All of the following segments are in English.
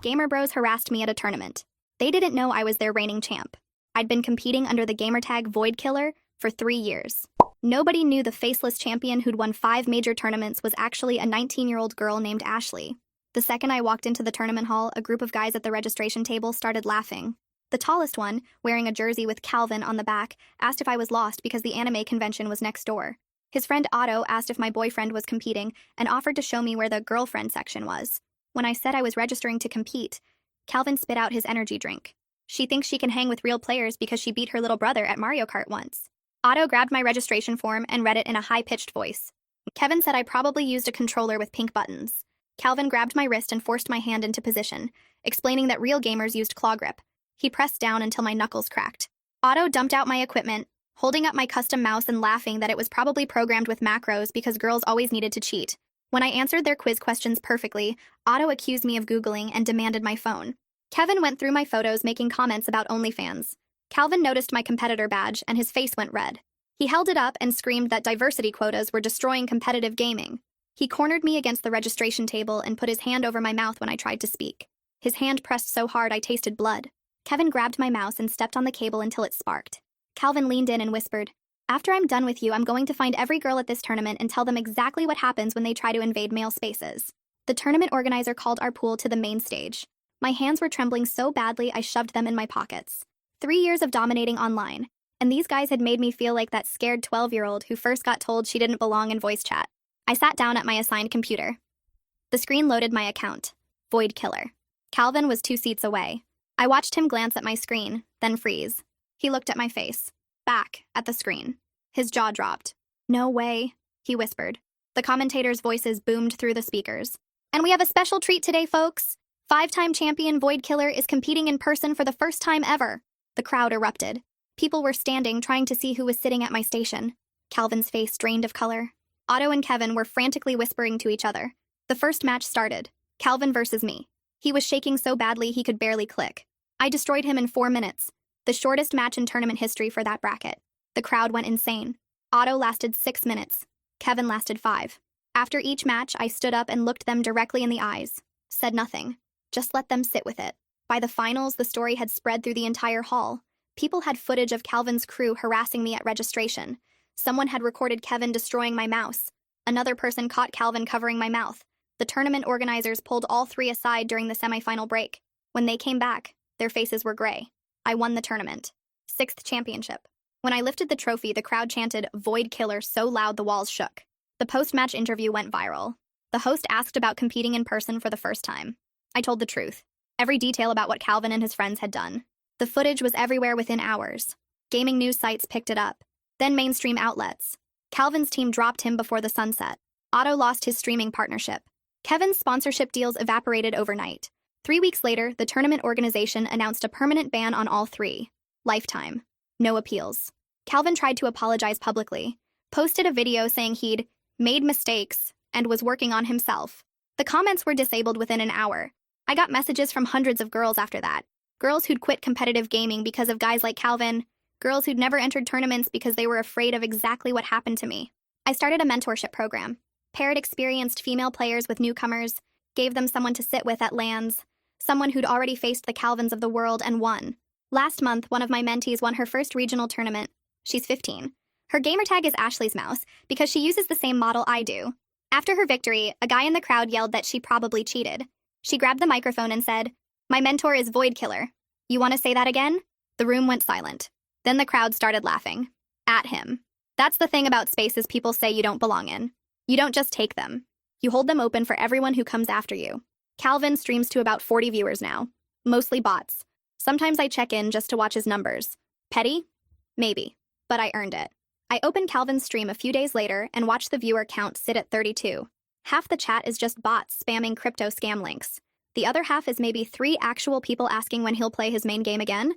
Gamer bros harassed me at a tournament. They didn't know I was their reigning champ. I'd been competing under the gamertag Void Killer for 3 years. Nobody knew the faceless champion who'd won 5 major tournaments was actually a 19-year-old girl named Ashley. The second I walked into the tournament hall, a group of guys at the registration table started laughing. The tallest one, wearing a jersey with Calvin on the back, asked if I was lost because the anime convention was next door. His friend Otto asked if my boyfriend was competing and offered to show me where the girlfriend section was. When I said I was registering to compete, Calvin spit out his energy drink. She thinks she can hang with real players because she beat her little brother at Mario Kart once. Otto grabbed my registration form and read it in a high-pitched voice. Kevin said I probably used a controller with pink buttons. Calvin grabbed my wrist and forced my hand into position, explaining that real gamers used claw grip. He pressed down until my knuckles cracked. Otto dumped out my equipment, holding up my custom mouse and laughing that it was probably programmed with macros because girls always needed to cheat. When I answered their quiz questions perfectly, Otto accused me of Googling and demanded my phone. Kevin went through my photos making comments about OnlyFans. Calvin noticed my competitor badge and his face went red. He held it up and screamed that diversity quotas were destroying competitive gaming. He cornered me against the registration table and put his hand over my mouth when I tried to speak. His hand pressed so hard I tasted blood. Kevin grabbed my mouse and stepped on the cable until it sparked. Calvin leaned in and whispered, "After I'm done with you, I'm going to find every girl at this tournament and tell them exactly what happens when they try to invade male spaces." The tournament organizer called our pool to the main stage. My hands were trembling so badly I shoved them in my pockets. 3 years of dominating online, and these guys had made me feel like that scared 12-year-old who first got told she didn't belong in voice chat. I sat down at my assigned computer. The screen loaded my account. Void Killer. Calvin was 2 seats away. I watched him glance at my screen, then freeze. He looked at my face. Back, at the screen. His jaw dropped. "No way," he whispered. The commentators' voices boomed through the speakers. "And we have a special treat today, folks. 5-time champion Void Killer is competing in person for the first time ever." The crowd erupted. People were standing, trying to see who was sitting at my station. Calvin's face drained of color. Otto and Kevin were frantically whispering to each other. The first match started. Calvin versus me. He was shaking so badly he could barely click. I destroyed him in 4 minutes. The shortest match in tournament history for that bracket. The crowd went insane. Otto lasted 6 minutes. Kevin lasted 5. After each match, I stood up and looked them directly in the eyes. Said nothing. Just let them sit with it. By the finals, the story had spread through the entire hall. People had footage of Calvin's crew harassing me at registration. Someone had recorded Kevin destroying my mouse. Another person caught Calvin covering my mouth. The tournament organizers pulled all 3 aside during the semifinal break. When they came back, their faces were gray. I won the tournament. 6th championship. When I lifted the trophy, the crowd chanted "Void Killer" so loud the walls shook. The post-match interview went viral. The host asked about competing in person for the first time. I told the truth. Every detail about what Calvin and his friends had done. The footage was everywhere within hours. Gaming news sites picked it up. Then mainstream outlets. Calvin's team dropped him before the sunset. Otto lost his streaming partnership. Kevin's sponsorship deals evaporated overnight. 3 weeks later, the tournament organization announced a permanent ban on all 3. Lifetime. No appeals. Calvin tried to apologize publicly, posted a video saying he'd made mistakes and was working on himself. The comments were disabled within an hour. I got messages from hundreds of girls after that. Girls who'd quit competitive gaming because of guys like Calvin. Girls who'd never entered tournaments because they were afraid of exactly what happened to me. I started a mentorship program. Paired experienced female players with newcomers, gave them someone to sit with at LANs, someone who'd already faced the Calvins of the world and won. Last month, one of my mentees won her first regional tournament. She's 15. Her gamertag is Ashley's Mouse because she uses the same model I do. After her victory, a guy in the crowd yelled that she probably cheated. She grabbed the microphone and said, "My mentor is Void Killer. You want to say that again?" The room went silent. Then the crowd started laughing. At him. That's the thing about spaces people say you don't belong in. You don't just take them. You hold them open for everyone who comes after you. Calvin streams to about 40 viewers now. Mostly bots. Sometimes I check in just to watch his numbers. Petty? Maybe. But I earned it. I opened Calvin's stream a few days later and watched the viewer count sit at 32. Half the chat is just bots spamming crypto scam links. The other half is maybe 3 actual people asking when he'll play his main game again.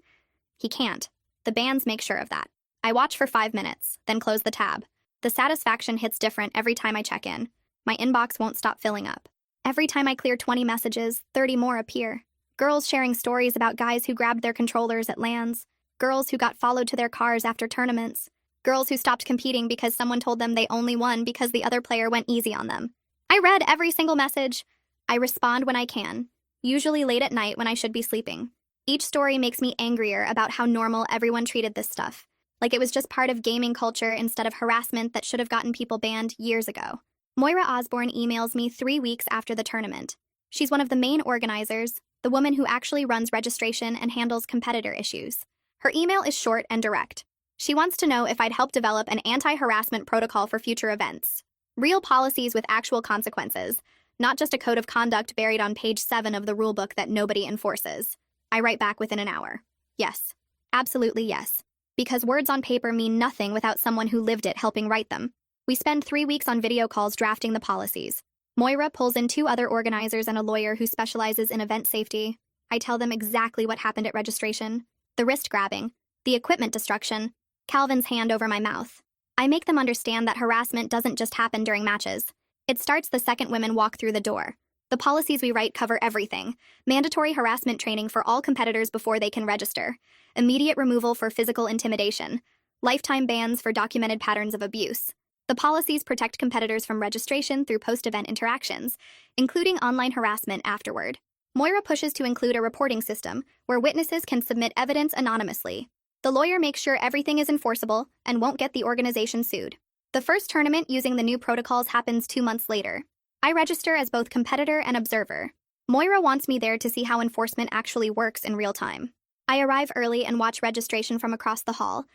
He can't. The bans make sure of that. I watch for 5 minutes, then close the tab. The satisfaction hits different every time I check in. My inbox won't stop filling up. Every time I clear 20 messages, 30 more appear. Girls sharing stories about guys who grabbed their controllers at LANs. Girls who got followed to their cars after tournaments. Girls who stopped competing because someone told them they only won because the other player went easy on them. I read every single message. I respond when I can. usually late at night when I should be sleeping. Each story makes me angrier about how normal everyone treated this stuff, like it was just part of gaming culture instead of harassment that should have gotten people banned years ago. Moira Osborne emails me 3 weeks after the tournament. She's one of the main organizers, the woman who actually runs registration and handles competitor issues. Her email is short and direct. She wants to know if I'd help develop an anti-harassment protocol for future events. Real policies with actual consequences, not just a code of conduct buried on page 7 of the rulebook that nobody enforces. I write back within an hour. Yes. Absolutely yes. Because words on paper mean nothing without someone who lived it helping write them. We spend 3 weeks on video calls drafting the policies. Moira pulls in 2 other organizers and a lawyer who specializes in event safety. I tell them exactly what happened at registration. The wrist grabbing, the equipment destruction, Calvin's hand over my mouth. I make them understand that harassment doesn't just happen during matches. It starts the second women walk through the door. The policies we write cover everything. Mandatory harassment training for all competitors before they can register. Immediate removal for physical intimidation. Lifetime bans for documented patterns of abuse. The policies protect competitors from registration through post-event interactions, including online harassment afterward. Moira pushes to include a reporting system where witnesses can submit evidence anonymously. The lawyer makes sure everything is enforceable and won't get the organization sued. The first tournament using the new protocols happens 2 months later. I register as both competitor and observer. Moira wants me there to see how enforcement actually works in real time. I arrive early and watch registration from across the hall.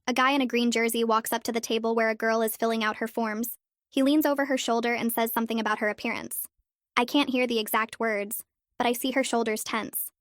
A guy in a green jersey walks up to the table where a girl is filling out her forms. He leans over her shoulder and says something about her appearance. I can't hear the exact words, but I see her shoulders tense.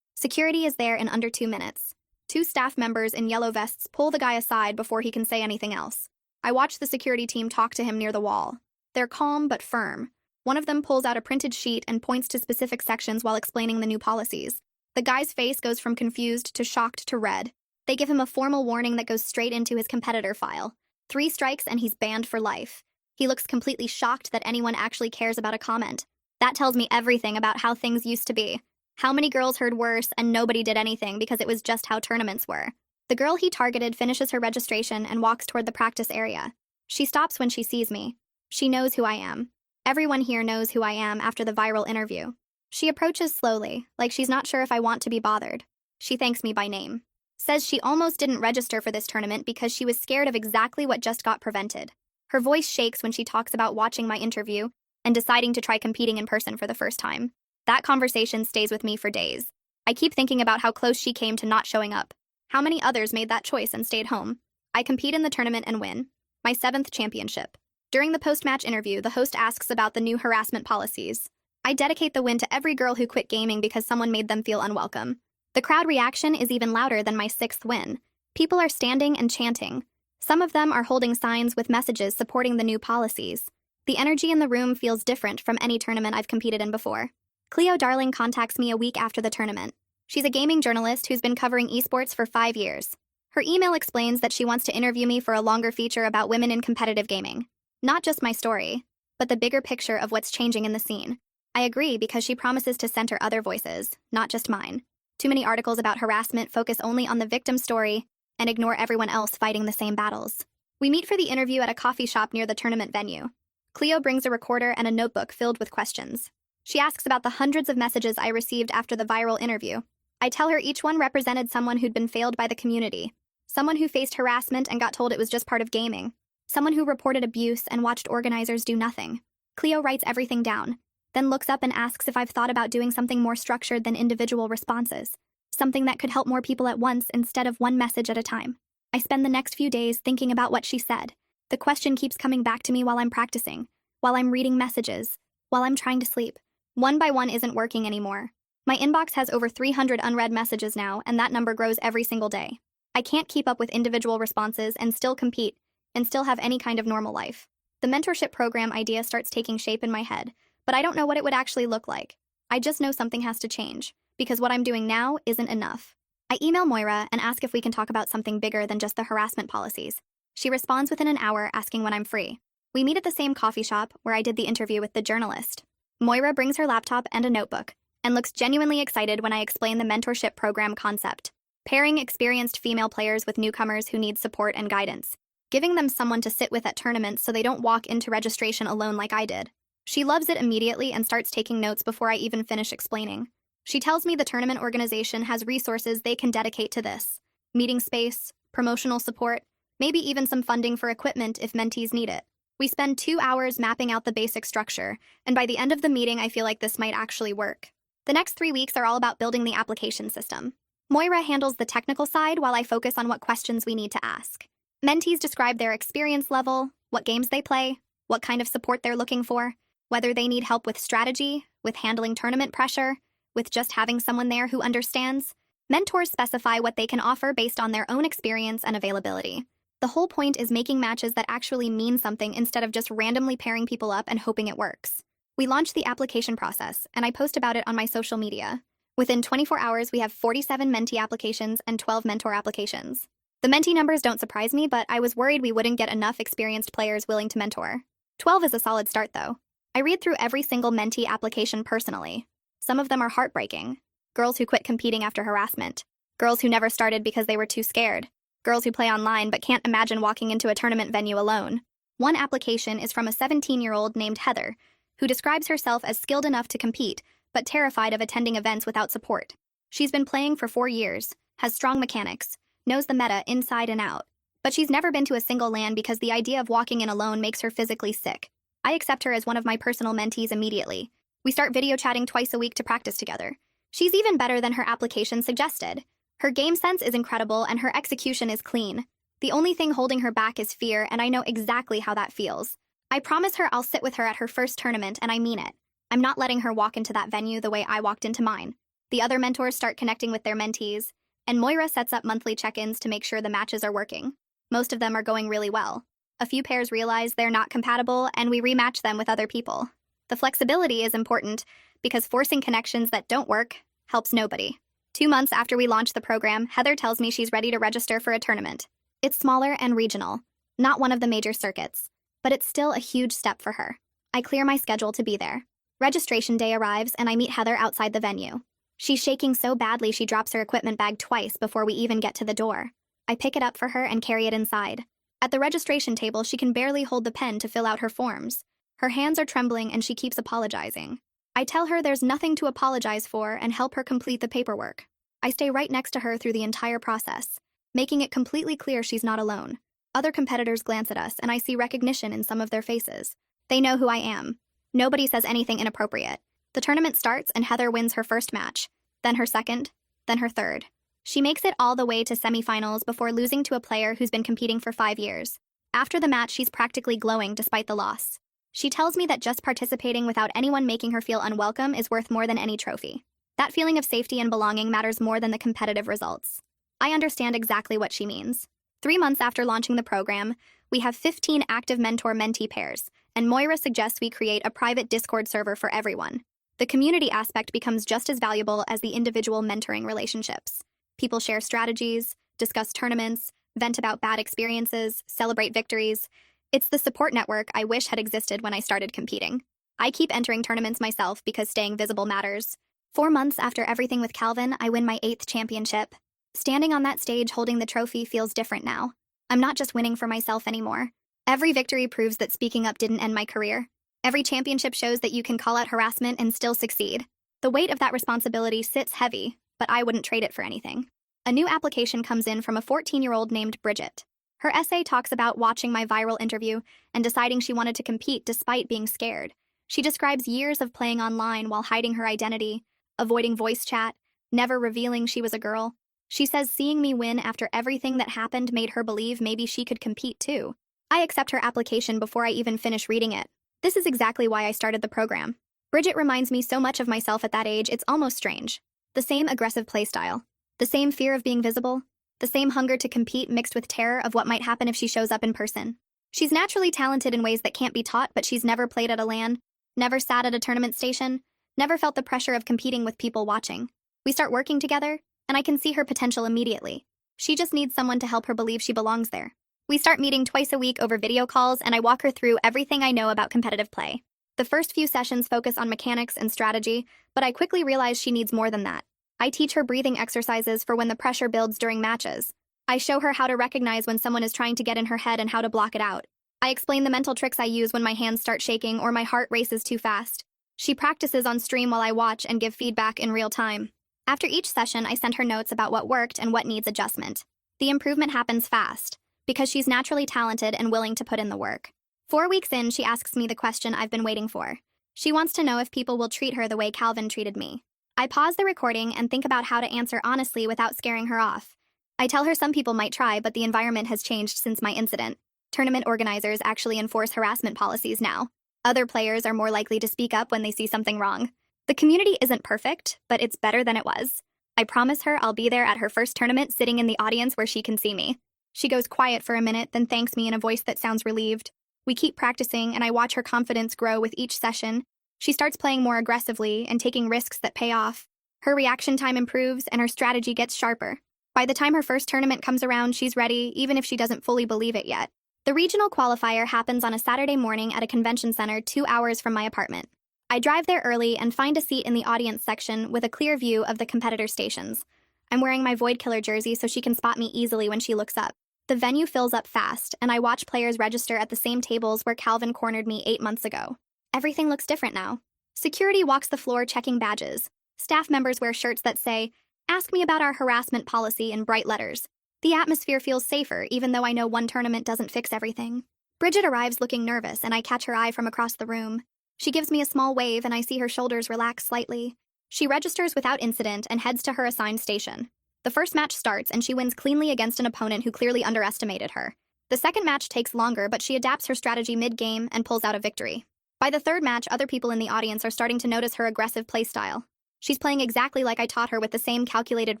Security is there in under 2 minutes. 2 staff members in yellow vests pull the guy aside before he can say anything else. I watch the security team talk to him near the wall. They're calm but firm. One of them pulls out a printed sheet and points to specific sections while explaining the new policies. The guy's face goes from confused to shocked to red. They give him a formal warning that goes straight into his competitor file. 3 strikes and he's banned for life. He looks completely shocked that anyone actually cares about a comment. That tells me everything about how things used to be. How many girls heard worse and nobody did anything because it was just how tournaments were. The girl he targeted finishes her registration and walks toward the practice area. She stops when she sees me. She knows who I am. Everyone here knows who I am after the viral interview. She approaches slowly, like she's not sure if I want to be bothered. She thanks me by name. Says she almost didn't register for this tournament because she was scared of exactly what just got prevented. Her voice shakes when she talks about watching my interview and deciding to try competing in person for the first time. That conversation stays with me for days. I keep thinking about how close she came to not showing up. How many others made that choice and stayed home? I compete in the tournament and win. My 7th championship. During the post-match interview, the host asks about the new harassment policies. I dedicate the win to every girl who quit gaming because someone made them feel unwelcome. The crowd reaction is even louder than my 6th win. People are standing and chanting. Some of them are holding signs with messages supporting the new policies. The energy in the room feels different from any tournament I've competed in before. Cleo Darling contacts me a week after the tournament. She's a gaming journalist who's been covering esports for 5 years. Her email explains that she wants to interview me for a longer feature about women in competitive gaming. Not just my story, but the bigger picture of what's changing in the scene. I agree because she promises to center other voices, not just mine. Too many articles about harassment focus only on the victim's story and ignore everyone else fighting the same battles. We meet for the interview at a coffee shop near the tournament venue. Cleo brings a recorder and a notebook filled with questions. She asks about the hundreds of messages I received after the viral interview. I tell her each one represented someone who'd been failed by the community. Someone who faced harassment and got told it was just part of gaming. Someone who reported abuse and watched organizers do nothing. Cleo writes everything down, then looks up and asks if I've thought about doing something more structured than individual responses. Something that could help more people at once instead of one message at a time. I spend the next few days thinking about what she said. The question keeps coming back to me while I'm practicing, while I'm reading messages, while I'm trying to sleep. One by one isn't working anymore. My inbox has over 300 unread messages now, and that number grows every single day. I can't keep up with individual responses and still compete, and still have any kind of normal life. The mentorship program idea starts taking shape in my head, but I don't know what it would actually look like. I just know something has to change, because what I'm doing now isn't enough. I email Moira and ask if we can talk about something bigger than just the harassment policies. She responds within an hour asking when I'm free. We meet at the same coffee shop where I did the interview with the journalist. Moira brings her laptop and a notebook, and looks genuinely excited when I explain the mentorship program concept. Pairing experienced female players with newcomers who need support and guidance. Giving them someone to sit with at tournaments so they don't walk into registration alone like I did. She loves it immediately and starts taking notes before I even finish explaining. She tells me the tournament organization has resources they can dedicate to this: meeting space, promotional support, maybe even some funding for equipment if mentees need it. We spend 2 hours mapping out the basic structure, and by the end of the meeting, I feel like this might actually work. The next 3 weeks are all about building the application system. Moira handles the technical side while I focus on what questions we need to ask. Mentees describe their experience level, what games they play, what kind of support they're looking for, whether they need help with strategy, with handling tournament pressure, with just having someone there who understands. Mentors specify what they can offer based on their own experience and availability. The whole point is making matches that actually mean something instead of just randomly pairing people up and hoping it works. We launch the application process, and I post about it on my social media. Within 24 hours, we have 47 mentee applications and 12 mentor applications. The mentee numbers don't surprise me, but I was worried we wouldn't get enough experienced players willing to mentor. 12 is a solid start, though. I read through every single mentee application personally. Some of them are heartbreaking. Girls who quit competing after harassment. Girls who never started because they were too scared. Girls who play online but can't imagine walking into a tournament venue alone. One application is from a 17-year-old named Heather, who describes herself as skilled enough to compete, but terrified of attending events without support. She's been playing for 4 years, has strong mechanics, knows the meta inside and out, but she's never been to a single LAN because the idea of walking in alone makes her physically sick. I accept her as one of my personal mentees immediately. We start video chatting twice a week to practice together. She's even better than her application suggested. Her game sense is incredible and her execution is clean. The only thing holding her back is fear, and I know exactly how that feels. I promise her I'll sit with her at her first tournament, and I mean it. I'm not letting her walk into that venue the way I walked into mine. The other mentors start connecting with their mentees, and Moira sets up monthly check-ins to make sure the matches are working. Most of them are going really well. A few pairs realize they're not compatible, and we rematch them with other people. The flexibility is important because forcing connections that don't work helps nobody. 2 months after we launch the program, Heather tells me she's ready to register for a tournament. It's smaller and regional, not one of the major circuits, but it's still a huge step for her. I clear my schedule to be there. Registration day arrives, and I meet Heather outside the venue. She's shaking so badly she drops her equipment bag twice before we even get to the door. I pick it up for her and carry it inside. At the registration table, she can barely hold the pen to fill out her forms. Her hands are trembling and she keeps apologizing. I tell her there's nothing to apologize for and help her complete the paperwork. I stay right next to her through the entire process, making it completely clear she's not alone. Other competitors glance at us, and I see recognition in some of their faces. They know who I am. Nobody says anything inappropriate. The tournament starts and Heather wins her first match, then her second, then her third. She makes it all the way to semifinals before losing to a player who's been competing for 5 years. After the match, she's practically glowing despite the loss. She tells me that just participating without anyone making her feel unwelcome is worth more than any trophy. That feeling of safety and belonging matters more than the competitive results. I understand exactly what she means. 3 months after launching the program, we have 15 active mentor-mentee pairs, and Moira suggests we create a private Discord server for everyone. The community aspect becomes just as valuable as the individual mentoring relationships. People share strategies, discuss tournaments, vent about bad experiences, celebrate victories. It's the support network I wish had existed when I started competing. I keep entering tournaments myself because staying visible matters. 4 months after everything with Calvin, I win my 8th championship. Standing on that stage holding the trophy feels different now. I'm not just winning for myself anymore. Every victory proves that speaking up didn't end my career. Every championship shows that you can call out harassment and still succeed. The weight of that responsibility sits heavy, but I wouldn't trade it for anything. A new application comes in from a 14-year-old named Bridget. Her essay talks about watching my viral interview and deciding she wanted to compete despite being scared. She describes years of playing online while hiding her identity, avoiding voice chat, never revealing she was a girl. She says seeing me win after everything that happened made her believe maybe she could compete too. I accept her application before I even finish reading it. This is exactly why I started the program. Bridget reminds me so much of myself at that age, it's almost strange. The same aggressive playstyle, the same fear of being visible, the same hunger to compete mixed with terror of what might happen if she shows up in person. She's naturally talented in ways that can't be taught, but she's never played at a LAN, never sat at a tournament station, never felt the pressure of competing with people watching. We start working together, and I can see her potential immediately. She just needs someone to help her believe she belongs there. We start meeting twice a week over video calls, and I walk her through everything I know about competitive play. The first few sessions focus on mechanics and strategy, but I quickly realize she needs more than that. I teach her breathing exercises for when the pressure builds during matches. I show her how to recognize when someone is trying to get in her head and how to block it out. I explain the mental tricks I use when my hands start shaking or my heart races too fast. She practices on stream while I watch and give feedback in real time. After each session, I send her notes about what worked and what needs adjustment. The improvement happens fast, because she's naturally talented and willing to put in the work. 4 weeks in, she asks me the question I've been waiting for. She wants to know if people will treat her the way Calvin treated me. I pause the recording and think about how to answer honestly without scaring her off. I tell her some people might try, but the environment has changed since my incident. Tournament organizers actually enforce harassment policies now. Other players are more likely to speak up when they see something wrong. The community isn't perfect, but it's better than it was. I promise her I'll be there at her first tournament, sitting in the audience where she can see me. She goes quiet for a minute, then thanks me in a voice that sounds relieved. We keep practicing, and I watch her confidence grow with each session. She starts playing more aggressively and taking risks that pay off. Her reaction time improves, and her strategy gets sharper. By the time her first tournament comes around, she's ready, even if she doesn't fully believe it yet. The regional qualifier happens on a Saturday morning at a convention center 2 hours from my apartment. I drive there early and find a seat in the audience section with a clear view of the competitor stations. I'm wearing my Void Killer jersey so she can spot me easily when she looks up. The venue fills up fast, and I watch players register at the same tables where Calvin cornered me 8 months ago. Everything looks different now. Security walks the floor checking badges. Staff members wear shirts that say, "Ask me about our harassment policy," in bright letters. The atmosphere feels safer, even though I know one tournament doesn't fix everything. Bridget arrives looking nervous, and I catch her eye from across the room. She gives me a small wave, and I see her shoulders relax slightly. She registers without incident and heads to her assigned station. The first match starts, and she wins cleanly against an opponent who clearly underestimated her. The second match takes longer, but she adapts her strategy mid-game and pulls out a victory. By the third match, other people in the audience are starting to notice her aggressive playstyle. She's playing exactly like I taught her, with the same calculated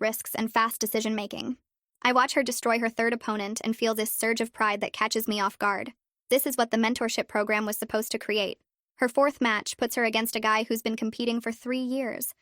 risks and fast decision-making. I watch her destroy her third opponent and feel this surge of pride that catches me off guard. This is what the mentorship program was supposed to create. Her fourth match puts her against a guy who's been competing for 3 years.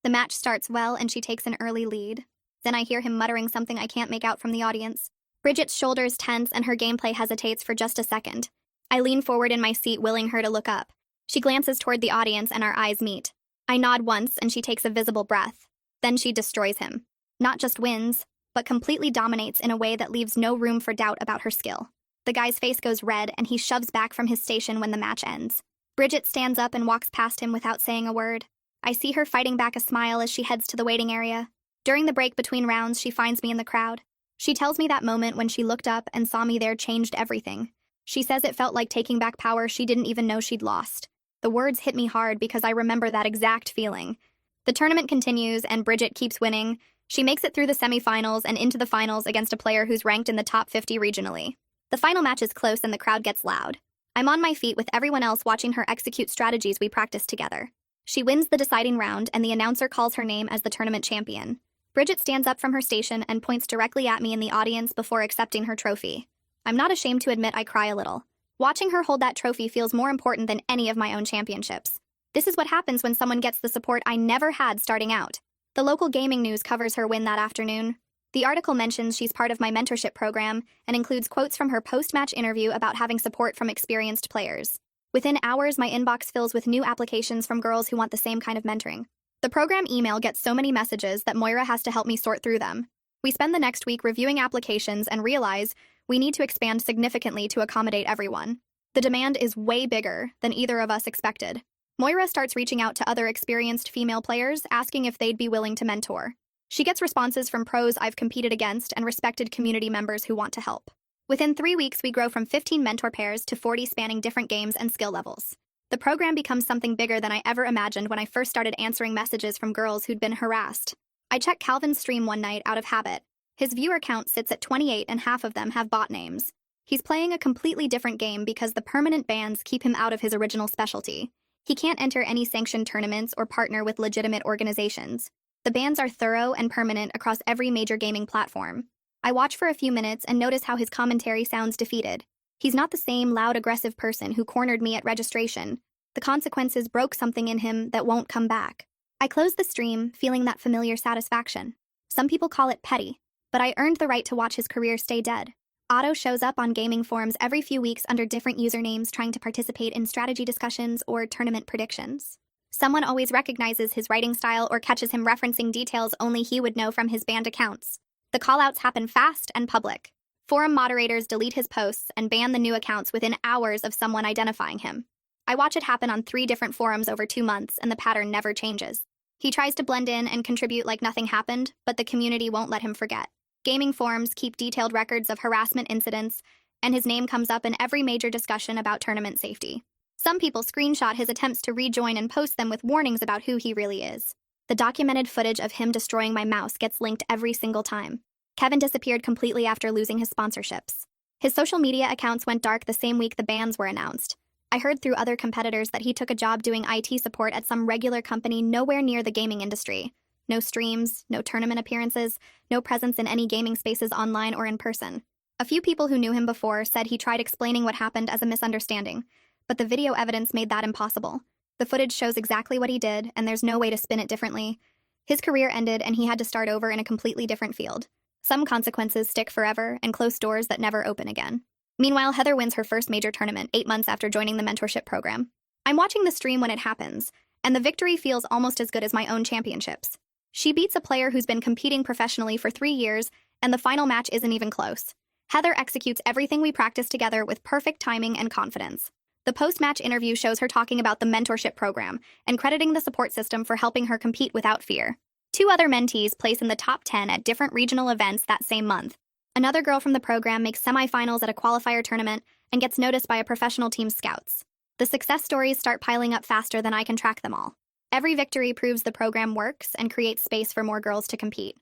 The match starts well, and she takes an early lead. Then I hear him muttering something I can't make out from the audience. Bridget's shoulders tense, and her gameplay hesitates for just a second. I lean forward in my seat, willing her to look up. She glances toward the audience, and our eyes meet. I nod once, and she takes a visible breath. Then she destroys him. Not just wins, but completely dominates in a way that leaves no room for doubt about her skill. The guy's face goes red, and he shoves back from his station when the match ends. Bridget stands up and walks past him without saying a word. I see her fighting back a smile as she heads to the waiting area. During the break between rounds, she finds me in the crowd. She tells me that moment when she looked up and saw me there changed everything. She says it felt like taking back power she didn't even know she'd lost. The words hit me hard because I remember that exact feeling. The tournament continues, and Bridget keeps winning. She makes it through the semifinals and into the finals against a player who's ranked in the top 50 regionally. The final match is close, and the crowd gets loud. I'm on my feet with everyone else, watching her execute strategies we practiced together. She wins the deciding round, and the announcer calls her name as the tournament champion. Bridget stands up from her station and points directly at me in the audience before accepting her trophy. I'm not ashamed to admit I cry a little. Watching her hold that trophy feels more important than any of my own championships. This is what happens when someone gets the support I never had starting out. The local gaming news covers her win that afternoon. The article mentions she's part of my mentorship program and includes quotes from her post-match interview about having support from experienced players. Within hours, my inbox fills with new applications from girls who want the same kind of mentoring. The program email gets so many messages that Moira has to help me sort through them. We spend the next week reviewing applications and realize we need to expand significantly to accommodate everyone. The demand is way bigger than either of us expected. Moira starts reaching out to other experienced female players, asking if they'd be willing to mentor. She gets responses from pros I've competed against and respected community members who want to help. Within 3 weeks, we grow from 15 mentor pairs to 40, spanning different games and skill levels. The program becomes something bigger than I ever imagined when I first started answering messages from girls who'd been harassed. I check Calvin's stream one night out of habit. His viewer count sits at 28, and half of them have bot names. He's playing a completely different game because the permanent bans keep him out of his original specialty. He can't enter any sanctioned tournaments or partner with legitimate organizations. The bans are thorough and permanent across every major gaming platform. I watch for a few minutes and notice how his commentary sounds defeated. He's not the same loud, aggressive person who cornered me at registration. The consequences broke something in him that won't come back. I close the stream, feeling that familiar satisfaction. Some people call it petty, but I earned the right to watch his career stay dead. Otto shows up on gaming forums every few weeks under different usernames, trying to participate in strategy discussions or tournament predictions. Someone always recognizes his writing style or catches him referencing details only he would know from his banned accounts. The callouts happen fast and public. Forum moderators delete his posts and ban the new accounts within hours of someone identifying him. I watch it happen on 3 different forums over 2 months, and the pattern never changes. He tries to blend in and contribute like nothing happened, but the community won't let him forget. Gaming forums keep detailed records of harassment incidents, and his name comes up in every major discussion about tournament safety. Some people screenshot his attempts to rejoin and post them with warnings about who he really is. The documented footage of him destroying my mouse gets linked every single time. Kevin disappeared completely after losing his sponsorships. His social media accounts went dark the same week the bans were announced. I heard through other competitors that he took a job doing IT support at some regular company nowhere near the gaming industry. No streams, no tournament appearances, no presence in any gaming spaces online or in person. A few people who knew him before said he tried explaining what happened as a misunderstanding, but the video evidence made that impossible. The footage shows exactly what he did, and there's no way to spin it differently. His career ended, and he had to start over in a completely different field. Some consequences stick forever and close doors that never open again. Meanwhile, Heather wins her first major tournament 8 months after joining the mentorship program. I'm watching the stream when it happens, and the victory feels almost as good as my own championships. She beats a player who's been competing professionally for 3 years, and the final match isn't even close. Heather executes everything we practiced together with perfect timing and confidence. The post-match interview shows her talking about the mentorship program and crediting the support system for helping her compete without fear. 2 other mentees place in the top 10 at different regional events that same month. Another girl from the program makes semifinals at a qualifier tournament and gets noticed by a professional team's scouts. The success stories start piling up faster than I can track them all. Every victory proves the program works and creates space for more girls to compete.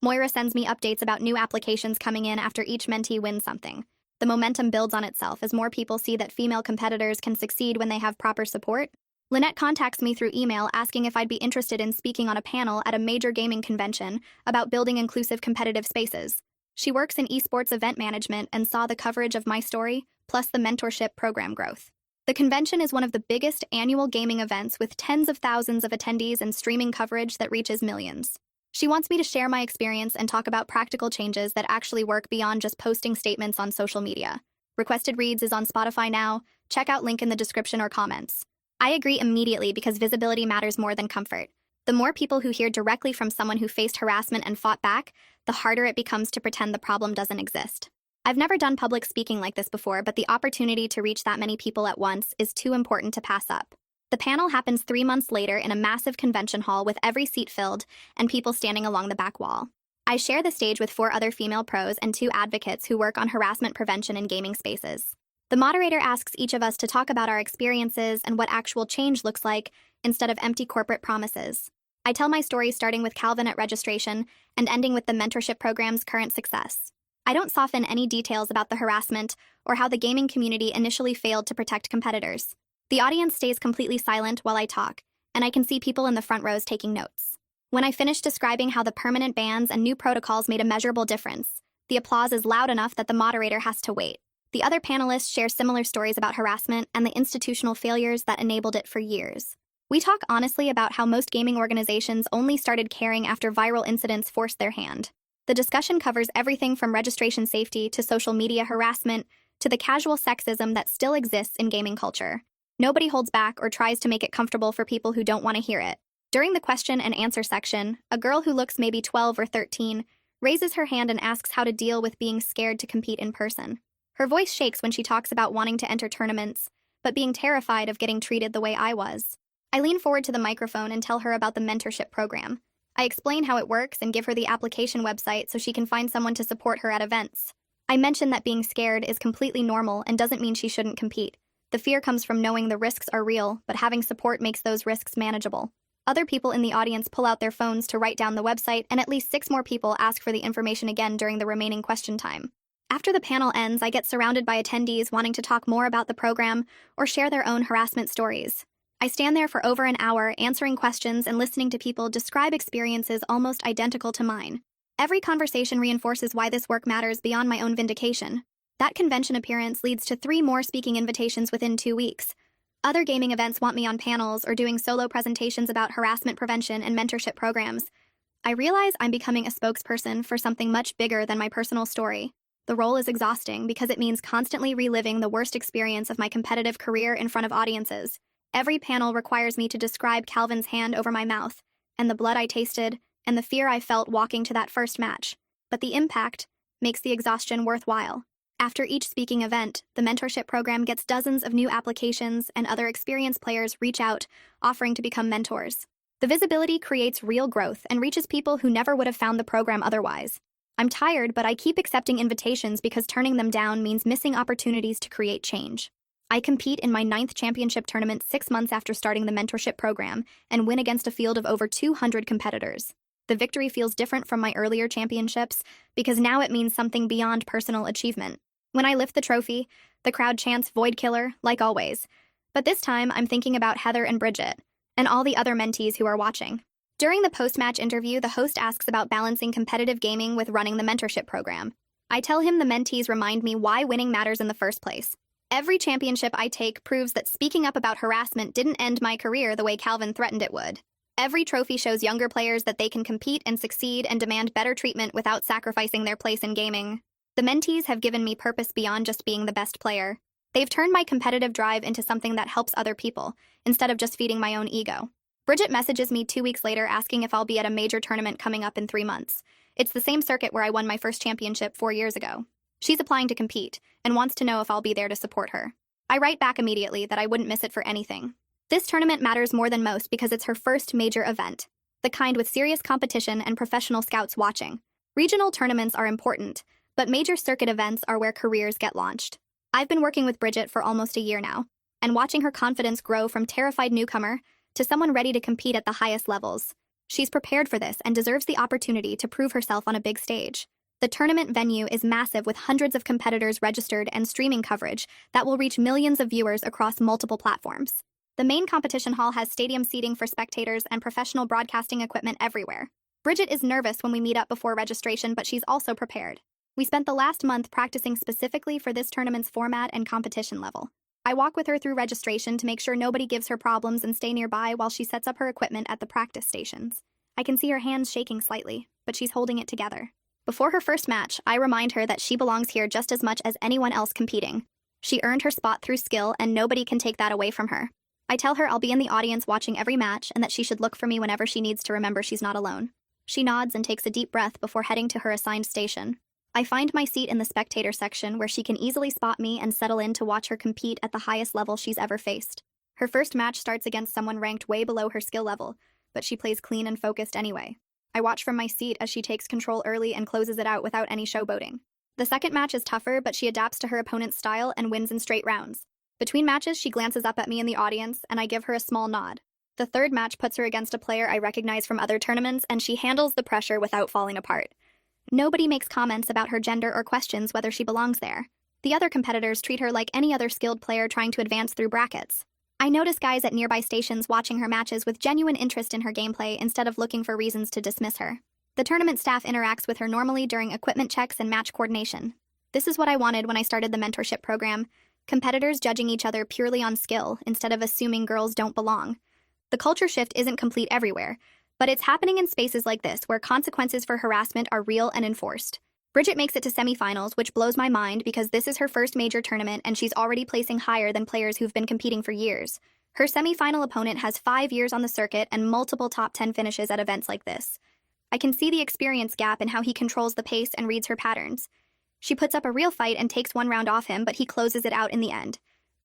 Moira sends me updates about new applications coming in after each mentee wins something. The momentum builds on itself as more people see that female competitors can succeed when they have proper support. Lynette contacts me through email asking if I'd be interested in speaking on a panel at a major gaming convention about building inclusive competitive spaces. She works in esports event management and saw the coverage of my story, plus the mentorship program growth. The convention is one of the biggest annual gaming events with tens of thousands of attendees and streaming coverage that reaches millions. She wants me to share my experience and talk about practical changes that actually work beyond just posting statements on social media. Requested Reads is on Spotify now. Check out link in the description or comments. I agree immediately because visibility matters more than comfort. The more people who hear directly from someone who faced harassment and fought back, the harder it becomes to pretend the problem doesn't exist. I've never done public speaking like this before, but the opportunity to reach that many people at once is too important to pass up. The panel happens 3 months later in a massive convention hall with every seat filled and people standing along the back wall. I share the stage with 4 other female pros and 2 advocates who work on harassment prevention in gaming spaces. The moderator asks each of us to talk about our experiences and what actual change looks like instead of empty corporate promises. I tell my story starting with Calvin at registration and ending with the mentorship program's current success. I don't soften any details about the harassment or how the gaming community initially failed to protect competitors. The audience stays completely silent while I talk, and I can see people in the front rows taking notes. When I finish describing how the permanent bans and new protocols made a measurable difference, the applause is loud enough that the moderator has to wait. The other panelists share similar stories about harassment and the institutional failures that enabled it for years. We talk honestly about how most gaming organizations only started caring after viral incidents forced their hand. The discussion covers everything from registration safety to social media harassment to the casual sexism that still exists in gaming culture. Nobody holds back or tries to make it comfortable for people who don't want to hear it. During the question and answer section, a girl who looks maybe 12 or 13 raises her hand and asks how to deal with being scared to compete in person. Her voice shakes when she talks about wanting to enter tournaments, but being terrified of getting treated the way I was. I lean forward to the microphone and tell her about the mentorship program. I explain how it works and give her the application website so she can find someone to support her at events. I mention that being scared is completely normal and doesn't mean she shouldn't compete. The fear comes from knowing the risks are real, but having support makes those risks manageable. Other people in the audience pull out their phones to write down the website, and at least 6 more people ask for the information again during the remaining question time. After the panel ends, I get surrounded by attendees wanting to talk more about the program or share their own harassment stories. I stand there for over an hour, answering questions and listening to people describe experiences almost identical to mine. Every conversation reinforces why this work matters beyond my own vindication. That convention appearance leads to 3 more speaking invitations within 2 weeks. Other gaming events want me on panels or doing solo presentations about harassment prevention and mentorship programs. I realize I'm becoming a spokesperson for something much bigger than my personal story. The role is exhausting because it means constantly reliving the worst experience of my competitive career in front of audiences. Every panel requires me to describe Calvin's hand over my mouth, and the blood I tasted, and the fear I felt walking to that first match. But the impact makes the exhaustion worthwhile. After each speaking event, the mentorship program gets dozens of new applications, and other experienced players reach out, offering to become mentors. The visibility creates real growth and reaches people who never would have found the program otherwise. I'm tired, but I keep accepting invitations because turning them down means missing opportunities to create change. I compete in my 9th championship tournament 6 months after starting the mentorship program and win against a field of over 200 competitors. The victory feels different from my earlier championships because now it means something beyond personal achievement. When I lift the trophy, the crowd chants "Void Killer," like always. But this time, I'm thinking about Heather and Bridget, and all the other mentees who are watching. During the post-match interview, the host asks about balancing competitive gaming with running the mentorship program. I tell him the mentees remind me why winning matters in the first place. Every championship I take proves that speaking up about harassment didn't end my career the way Calvin threatened it would. Every trophy shows younger players that they can compete and succeed and demand better treatment without sacrificing their place in gaming. The mentees have given me purpose beyond just being the best player. They've turned my competitive drive into something that helps other people, instead of just feeding my own ego. Bridget messages me 2 weeks later asking if I'll be at a major tournament coming up in 3 months. It's the same circuit where I won my first championship 4 years ago. She's applying to compete, and wants to know if I'll be there to support her. I write back immediately that I wouldn't miss it for anything. This tournament matters more than most because it's her first major event, the kind with serious competition and professional scouts watching. Regional tournaments are important, but major circuit events are where careers get launched. I've been working with Bridget for almost a year now, and watching her confidence grow from terrified newcomer to someone ready to compete at the highest levels. She's prepared for this and deserves the opportunity to prove herself on a big stage. The tournament venue is massive with hundreds of competitors registered and streaming coverage that will reach millions of viewers across multiple platforms. The main competition hall has stadium seating for spectators and professional broadcasting equipment everywhere. Bridget is nervous when we meet up before registration, but she's also prepared. We spent the last month practicing specifically for this tournament's format and competition level. I walk with her through registration to make sure nobody gives her problems and stay nearby while she sets up her equipment at the practice stations. I can see her hands shaking slightly, but she's holding it together. Before her first match, I remind her that she belongs here just as much as anyone else competing. She earned her spot through skill, and nobody can take that away from her. I tell her I'll be in the audience watching every match and that she should look for me whenever she needs to remember she's not alone. She nods and takes a deep breath before heading to her assigned station. I find my seat in the spectator section where she can easily spot me and settle in to watch her compete at the highest level she's ever faced. Her first match starts against someone ranked way below her skill level, but she plays clean and focused anyway. I watch from my seat as she takes control early and closes it out without any showboating. The second match is tougher, but she adapts to her opponent's style and wins in straight rounds. Between matches, she glances up at me in the audience, and I give her a small nod. The third match puts her against a player I recognize from other tournaments, and she handles the pressure without falling apart. Nobody makes comments about her gender or questions whether she belongs there. The other competitors treat her like any other skilled player trying to advance through brackets. I notice guys at nearby stations watching her matches with genuine interest in her gameplay instead of looking for reasons to dismiss her. The tournament staff interacts with her normally during equipment checks and match coordination. This is what I wanted when I started the mentorship program: competitors judging each other purely on skill instead of assuming girls don't belong. The culture shift isn't complete everywhere, but it's happening in spaces like this where consequences for harassment are real and enforced. Bridget makes it to semifinals, which blows my mind because this is her first major tournament and she's already placing higher than players who've been competing for years. Her semifinal opponent has 5 years on the circuit and multiple top 10 finishes at events like this. I can see the experience gap in how he controls the pace and reads her patterns. She puts up a real fight and takes one round off him, but he closes it out in the end.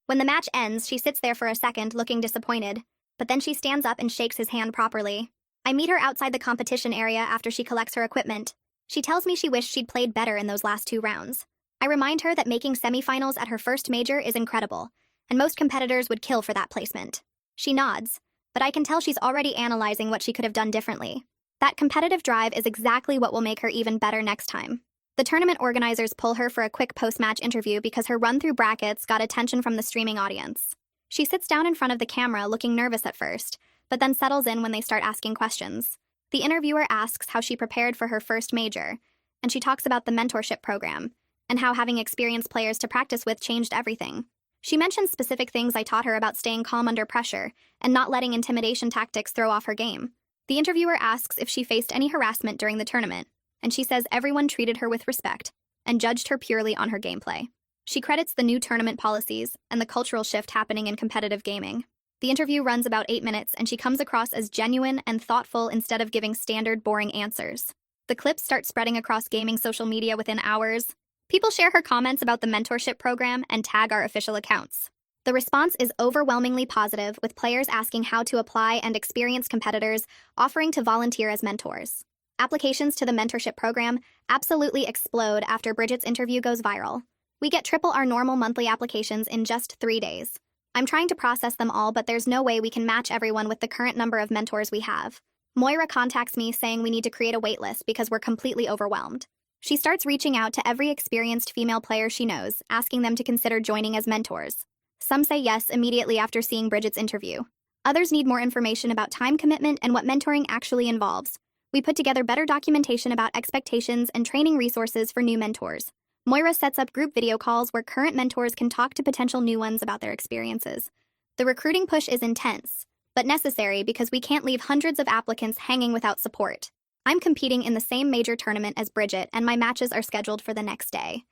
When the match ends, she sits there for a second, looking disappointed, but then she stands up and shakes his hand properly. I meet her outside the competition area after she collects her equipment. She tells me she wished she'd played better in those last 2 rounds. I remind her that making semifinals at her first major is incredible, and most competitors would kill for that placement. She nods, but I can tell she's already analyzing what she could have done differently. That competitive drive is exactly what will make her even better next time. The tournament organizers pull her for a quick post-match interview because her run through brackets got attention from the streaming audience. She sits down in front of the camera looking nervous at first, but then settles in when they start asking questions. The interviewer asks how she prepared for her first major, and she talks about the mentorship program, and how having experienced players to practice with changed everything. She mentions specific things I taught her about staying calm under pressure, and not letting intimidation tactics throw off her game. The interviewer asks if she faced any harassment during the tournament, and she says everyone treated her with respect, and judged her purely on her gameplay. She credits the new tournament policies, and the cultural shift happening in competitive gaming. The interview runs about 8 minutes, and she comes across as genuine and thoughtful instead of giving standard, boring answers. The clips start spreading across gaming social media within hours. People share her comments about the mentorship program and tag our official accounts. The response is overwhelmingly positive, with players asking how to apply and experienced competitors offering to volunteer as mentors. Applications to the mentorship program absolutely explode after Bridget's interview goes viral. We get triple our normal monthly applications in just 3 days. I'm trying to process them all, but there's no way we can match everyone with the current number of mentors we have. Moira contacts me saying we need to create a waitlist because we're completely overwhelmed. She starts reaching out to every experienced female player she knows, asking them to consider joining as mentors. Some say yes immediately after seeing Bridget's interview. Others need more information about time commitment and what mentoring actually involves. We put together better documentation about expectations and training resources for new mentors. Moira sets up group video calls where current mentors can talk to potential new ones about their experiences. The recruiting push is intense, but necessary because we can't leave hundreds of applicants hanging without support. I'm competing in the same major tournament as Bridget, and my matches are scheduled for the next day.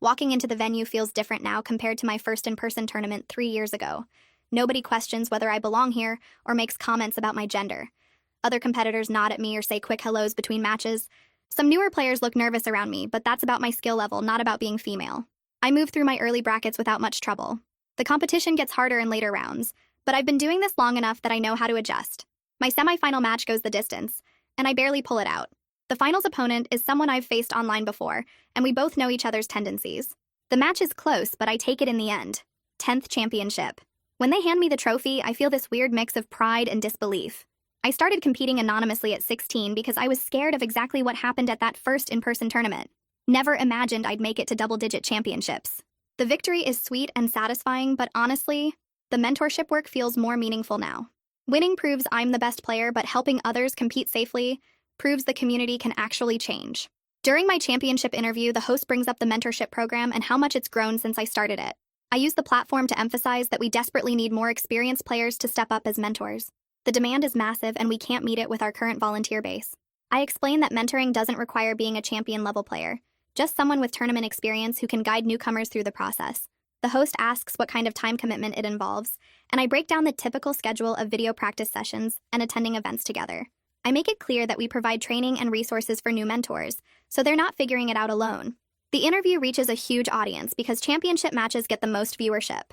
Walking into the venue feels different now compared to my first in-person tournament 3 years ago. Nobody questions whether I belong here or makes comments about my gender. Other competitors nod at me or say quick hellos between matches. Some newer players look nervous around me, but that's about my skill level, not about being female. I move through my early brackets without much trouble. The competition gets harder in later rounds, but I've been doing this long enough that I know how to adjust. My semifinal match goes the distance, and I barely pull it out. The finals opponent is someone I've faced online before, and we both know each other's tendencies. The match is close, but I take it in the end. 10th championship. When they hand me the trophy, I feel this weird mix of pride and disbelief. I started competing anonymously at 16 because I was scared of exactly what happened at that first in-person tournament. Never imagined I'd make it to double-digit championships. The victory is sweet and satisfying, but honestly, the mentorship work feels more meaningful now. Winning proves I'm the best player, but helping others compete safely proves the community can actually change. During my championship interview, the host brings up the mentorship program and how much it's grown since I started it. I use the platform to emphasize that we desperately need more experienced players to step up as mentors. The demand is massive, and we can't meet it with our current volunteer base. I explain that mentoring doesn't require being a champion-level player, just someone with tournament experience who can guide newcomers through the process. The host asks what kind of time commitment it involves, and I break down the typical schedule of video practice sessions and attending events together. I make it clear that we provide training and resources for new mentors, so they're not figuring it out alone. The interview reaches a huge audience because championship matches get the most viewership.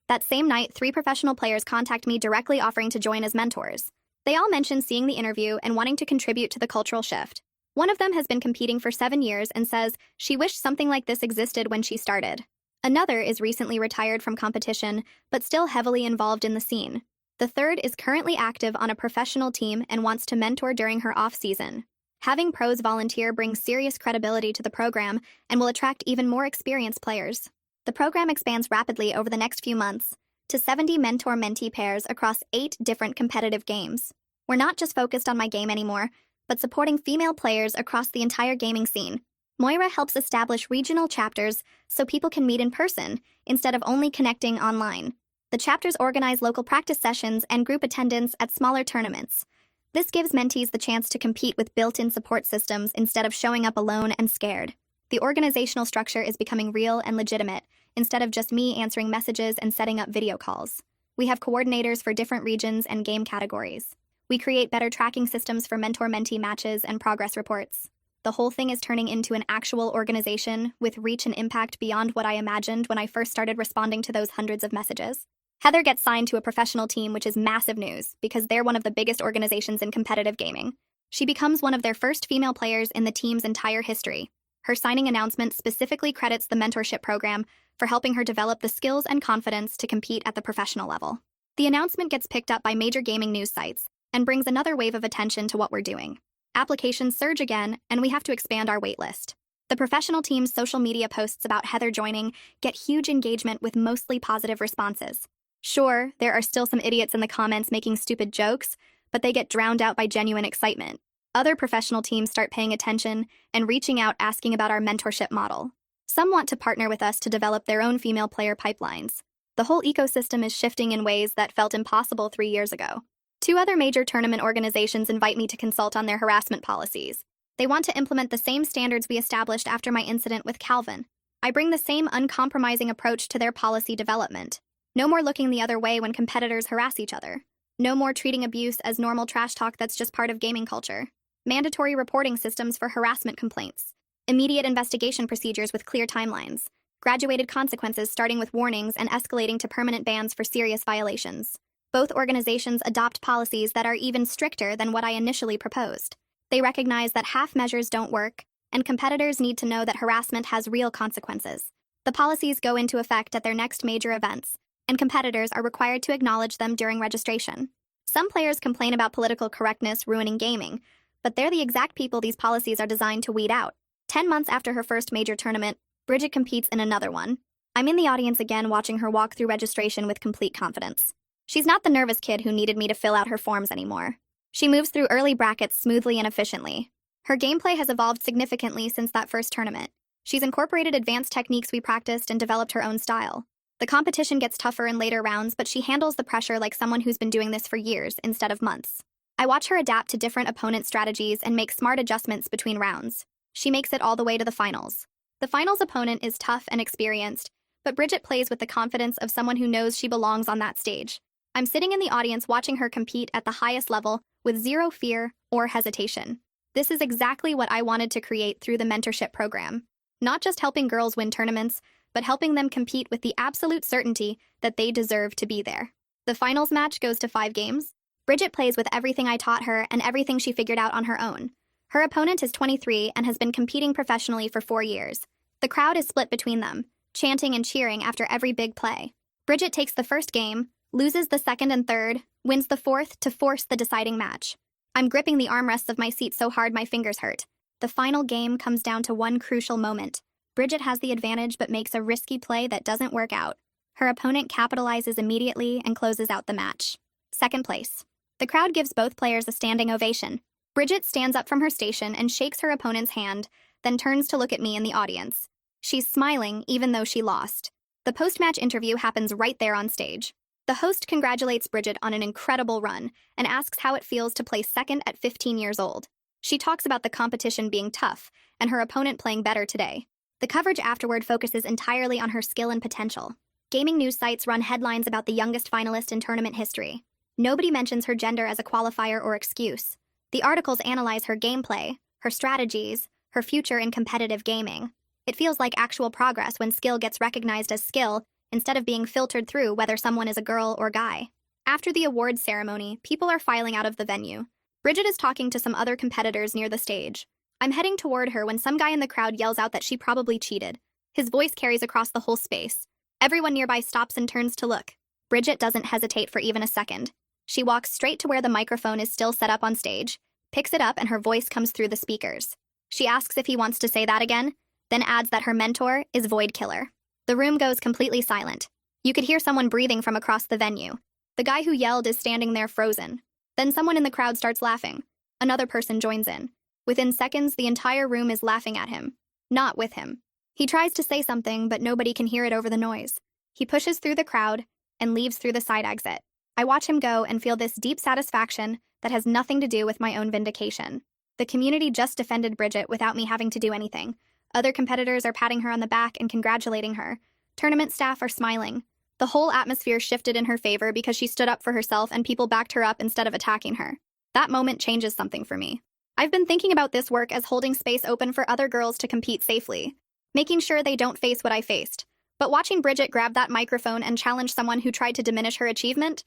That same night, 3 professional players contact me directly offering to join as mentors. They all mention seeing the interview and wanting to contribute to the cultural shift. One of them has been competing for 7 years and says she wished something like this existed when she started. Another is recently retired from competition, but still heavily involved in the scene. The third is currently active on a professional team and wants to mentor during her off-season. Having pros volunteer brings serious credibility to the program and will attract even more experienced players. The program expands rapidly over the next few months to 70 mentor-mentee pairs across 8 different competitive games. We're not just focused on my game anymore, but supporting female players across the entire gaming scene. Moira helps establish regional chapters so people can meet in person instead of only connecting online. The chapters organize local practice sessions and group attendance at smaller tournaments. This gives mentees the chance to compete with built-in support systems instead of showing up alone and scared. The organizational structure is becoming real and legitimate, instead of just me answering messages and setting up video calls. We have coordinators for different regions and game categories. We create better tracking systems for mentor-mentee matches and progress reports. The whole thing is turning into an actual organization with reach and impact beyond what I imagined when I first started responding to those hundreds of messages. Heather gets signed to a professional team, which is massive news because they're one of the biggest organizations in competitive gaming. She becomes one of their first female players in the team's entire history. Her signing announcement specifically credits the mentorship program for helping her develop the skills and confidence to compete at the professional level. The announcement gets picked up by major gaming news sites and brings another wave of attention to what we're doing. Applications surge again, and we have to expand our waitlist. The professional team's social media posts about Heather joining get huge engagement with mostly positive responses. Sure, there are still some idiots in the comments making stupid jokes, but they get drowned out by genuine excitement. Other professional teams start paying attention and reaching out asking about our mentorship model. Some want to partner with us to develop their own female player pipelines. The whole ecosystem is shifting in ways that felt impossible 3 years ago. 2 other major tournament organizations invite me to consult on their harassment policies. They want to implement the same standards we established after my incident with Calvin. I bring the same uncompromising approach to their policy development. No more looking the other way when competitors harass each other. No more treating abuse as normal trash talk that's just part of gaming culture. Mandatory reporting systems for harassment complaints. immediate investigation procedures with clear timelines, graduated consequences starting with warnings and escalating to permanent bans for serious violations. Both organizations adopt policies that are even stricter than what I initially proposed. They recognize that half measures don't work, and competitors need to know that harassment has real consequences. The policies go into effect at their next major events, and competitors are required to acknowledge them during registration. Some players complain about political correctness ruining gaming, but they're the exact people these policies are designed to weed out. 10 months after her first major tournament, Bridget competes in another one. I'm in the audience again watching her walk through registration with complete confidence. She's not the nervous kid who needed me to fill out her forms anymore. She moves through early brackets smoothly and efficiently. Her gameplay has evolved significantly since that first tournament. She's incorporated advanced techniques we practiced and developed her own style. The competition gets tougher in later rounds, but she handles the pressure like someone who's been doing this for years instead of months. I watch her adapt to different opponent strategies and make smart adjustments between rounds. She makes it all the way to the finals. The finals opponent is tough and experienced, but Bridget plays with the confidence of someone who knows she belongs on that stage. I'm sitting in the audience watching her compete at the highest level with zero fear or hesitation. This is exactly what I wanted to create through the mentorship program. Not just helping girls win tournaments, but helping them compete with the absolute certainty that they deserve to be there. The finals match goes to 5 games. Bridget plays with everything I taught her and everything she figured out on her own. Her opponent is 23 and has been competing professionally for 4 years. The crowd is split between them, chanting and cheering after every big play. Bridget takes the first game, loses the second and third, wins the fourth to force the deciding match. I'm gripping the armrests of my seat so hard my fingers hurt. The final game comes down to one crucial moment. Bridget has the advantage but makes a risky play that doesn't work out. Her opponent capitalizes immediately and closes out the match. Second place. The crowd gives both players a standing ovation. Bridget stands up from her station and shakes her opponent's hand, then turns to look at me in the audience. She's smiling even though she lost. The post-match interview happens right there on stage. The host congratulates Bridget on an incredible run and asks how it feels to place second at 15 years old. She talks about the competition being tough and her opponent playing better today. The coverage afterward focuses entirely on her skill and potential. Gaming news sites run headlines about the youngest finalist in tournament history. Nobody mentions her gender as a qualifier or excuse. The articles analyze her gameplay, her strategies, her future in competitive gaming. It feels like actual progress when skill gets recognized as skill instead of being filtered through whether someone is a girl or guy. After the awards ceremony, people are filing out of the venue. Bridget is talking to some other competitors near the stage. I'm heading toward her when some guy in the crowd yells out that she probably cheated. His voice carries across the whole space. Everyone nearby stops and turns to look. Bridget doesn't hesitate for even a second. She walks straight to where the microphone is still set up on stage, picks it up, and her voice comes through the speakers. She asks if he wants to say that again, then adds that her mentor is Void Killer. The room goes completely silent. You could hear someone breathing from across the venue. The guy who yelled is standing there frozen. Then someone in the crowd starts laughing. Another person joins in. Within seconds, the entire room is laughing at him, not with him. He tries to say something, but nobody can hear it over the noise. He pushes through the crowd and leaves through the side exit. I watch him go and feel this deep satisfaction that has nothing to do with my own vindication. The community just defended Bridget without me having to do anything. Other competitors are patting her on the back and congratulating her. Tournament staff are smiling. The whole atmosphere shifted in her favor because she stood up for herself and people backed her up instead of attacking her. That moment changes something for me. I've been thinking about this work as holding space open for other girls to compete safely, making sure they don't face what I faced. But watching Bridget grab that microphone and challenge someone who tried to diminish her achievement,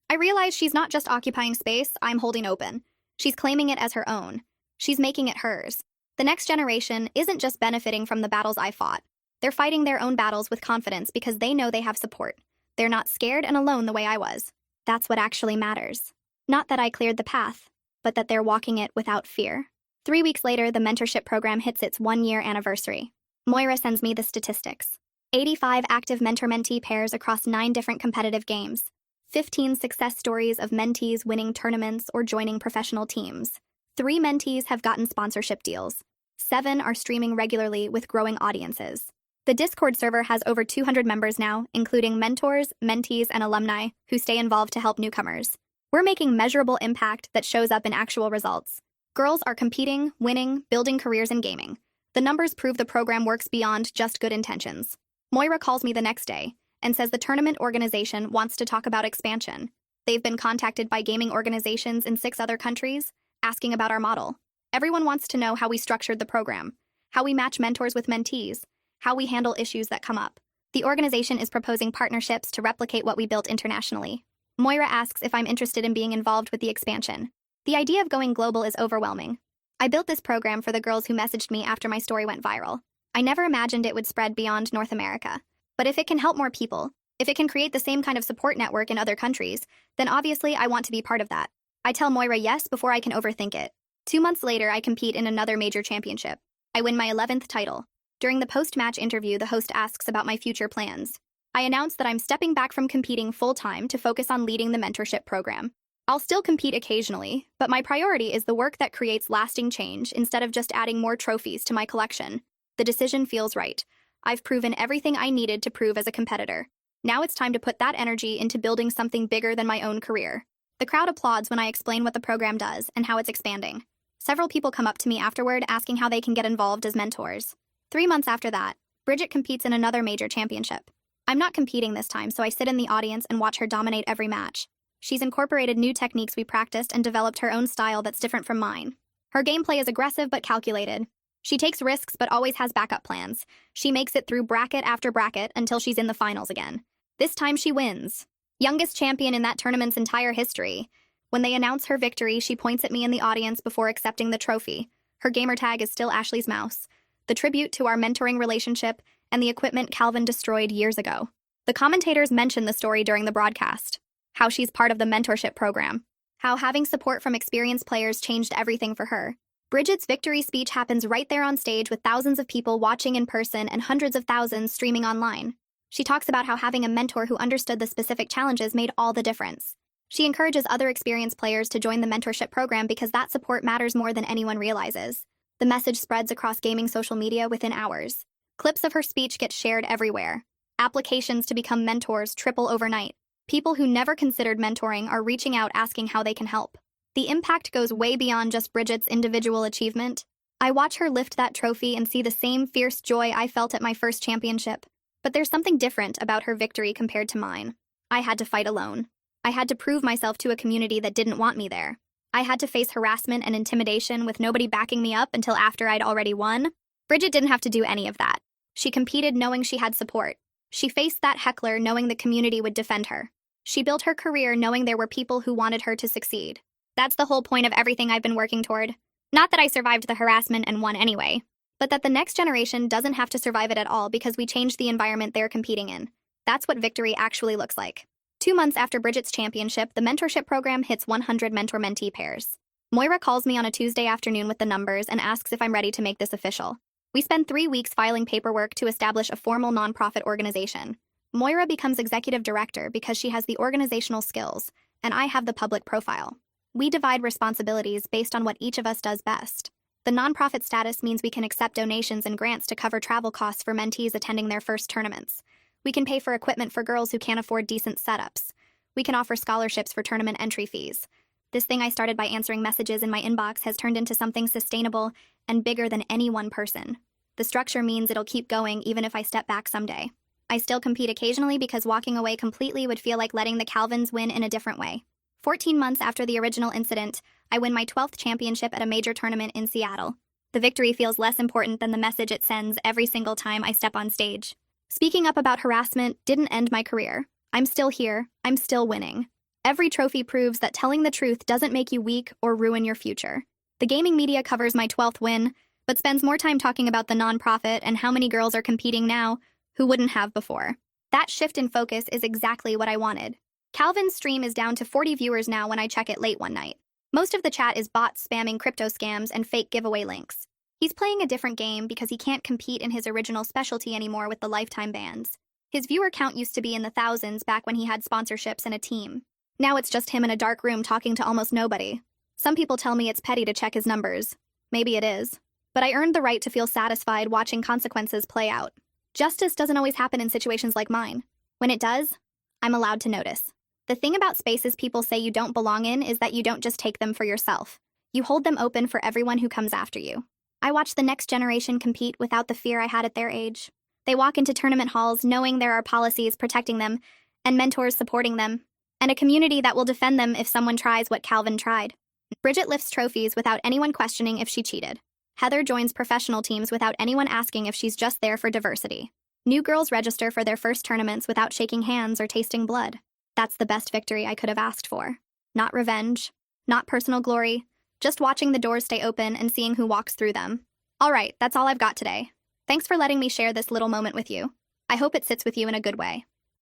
I realize she's not just occupying space I'm holding open. She's claiming it as her own. She's making it hers. The next generation isn't just benefiting from the battles I fought. They're fighting their own battles with confidence because they know they have support. They're not scared and alone the way I was. That's what actually matters. Not that I cleared the path, but that they're walking it without fear. 3 weeks later, the mentorship program hits its 1-year anniversary. Moira sends me the statistics. 85 active mentor-mentee pairs across 9 different competitive games. 15 success stories of mentees winning tournaments or joining professional teams. 3 mentees have gotten sponsorship deals. 7 are streaming regularly with growing audiences. The Discord server has over 200 members now, including mentors, mentees, and alumni who stay involved to help newcomers. We're making measurable impact that shows up in actual results. Girls are competing, winning, building careers in gaming. The numbers prove the program works beyond just good intentions. Moira calls me the next day and says the tournament organization wants to talk about expansion. They've been contacted by gaming organizations in 6 other countries, asking about our model. Everyone wants to know how we structured the program, how we match mentors with mentees, how we handle issues that come up. The organization is proposing partnerships to replicate what we built internationally. Moira asks if I'm interested in being involved with the expansion. The idea of going global is overwhelming. I built this program for the girls who messaged me after my story went viral. I never imagined it would spread beyond North America. But if it can help more people, if it can create the same kind of support network in other countries, then obviously I want to be part of that. I tell Moira yes before I can overthink it. 2 months later, I compete in another major championship. I win my 11th title. During the post-match interview, the host asks about my future plans. I announce that I'm stepping back from competing full-time to focus on leading the mentorship program. I'll still compete occasionally, but my priority is the work that creates lasting change instead of just adding more trophies to my collection. The decision feels right. I've proven everything I needed to prove as a competitor. Now it's time to put that energy into building something bigger than my own career. The crowd applauds when I explain what the program does and how it's expanding. Several people come up to me afterward asking how they can get involved as mentors. 3 months after that, Bridget competes in another major championship. I'm not competing this time, so I sit in the audience and watch her dominate every match. She's incorporated new techniques we practiced and developed her own style that's different from mine. Her gameplay is aggressive but calculated. She takes risks but always has backup plans. She makes it through bracket after bracket until she's in the finals again. This time she wins. Youngest champion in that tournament's entire history. When they announce her victory, she points at me in the audience before accepting the trophy. Her gamertag is still Ashley's mouse, the tribute to our mentoring relationship and the equipment Calvin destroyed years ago. The commentators mention the story during the broadcast, how she's part of the mentorship program, how having support from experienced players changed everything for her. Bridget's victory speech happens right there on stage with thousands of people watching in person and hundreds of thousands streaming online. She talks about how having a mentor who understood the specific challenges made all the difference. She encourages other experienced players to join the mentorship program because that support matters more than anyone realizes. The message spreads across gaming social media within hours. Clips of her speech get shared everywhere. Applications to become mentors triple overnight. People who never considered mentoring are reaching out asking how they can help. The impact goes way beyond just Bridget's individual achievement. I watch her lift that trophy and see the same fierce joy I felt at my first championship. But there's something different about her victory compared to mine. I had to fight alone. I had to prove myself to a community that didn't want me there. I had to face harassment and intimidation with nobody backing me up until after I'd already won. Bridget didn't have to do any of that. She competed knowing she had support. She faced that heckler knowing the community would defend her. She built her career knowing there were people who wanted her to succeed. That's the whole point of everything I've been working toward. Not that I survived the harassment and won anyway, but that the next generation doesn't have to survive it at all because we changed the environment they're competing in. That's what victory actually looks like. 2 months after Bridget's championship, the mentorship program hits 100 mentor-mentee pairs. Moira calls me on a Tuesday afternoon with the numbers and asks if I'm ready to make this official. We spend 3 weeks filing paperwork to establish a formal nonprofit organization. Moira becomes executive director because she has the organizational skills, and I have the public profile. We divide responsibilities based on what each of us does best. The nonprofit status means we can accept donations and grants to cover travel costs for mentees attending their first tournaments. We can pay for equipment for girls who can't afford decent setups. We can offer scholarships for tournament entry fees. This thing I started by answering messages in my inbox has turned into something sustainable and bigger than any one person. The structure means it'll keep going even if I step back someday. I still compete occasionally because walking away completely would feel like letting the Calvins win in a different way. 14 months after the original incident, I win my 12th championship at a major tournament in Seattle. The victory feels less important than the message it sends every single time I step on stage. Speaking up about harassment didn't end my career. I'm still here. I'm still winning. Every trophy proves that telling the truth doesn't make you weak or ruin your future. The gaming media covers my 12th win, but spends more time talking about the nonprofit and how many girls are competing now who wouldn't have before. That shift in focus is exactly what I wanted. Calvin's stream is down to 40 viewers now when I check it late one night. Most of the chat is bots spamming crypto scams and fake giveaway links. He's playing a different game because he can't compete in his original specialty anymore with the lifetime bans. His viewer count used to be in the thousands back when he had sponsorships and a team. Now it's just him in a dark room talking to almost nobody. Some people tell me it's petty to check his numbers. Maybe it is. But I earned the right to feel satisfied watching consequences play out. Justice doesn't always happen in situations like mine. When it does, I'm allowed to notice. The thing about spaces people say you don't belong in is that you don't just take them for yourself. You hold them open for everyone who comes after you. I watch the next generation compete without the fear I had at their age. They walk into tournament halls knowing there are policies protecting them, and mentors supporting them, and a community that will defend them if someone tries what Calvin tried. Bridget lifts trophies without anyone questioning if she cheated. Heather joins professional teams without anyone asking if she's just there for diversity. New girls register for their first tournaments without shaking hands or tasting blood. That's the best victory I could have asked for. Not revenge, not personal glory, just watching the doors stay open and seeing who walks through them. All right, that's all I've got today. Thanks for letting me share this little moment with you. I hope it sits with you in a good way.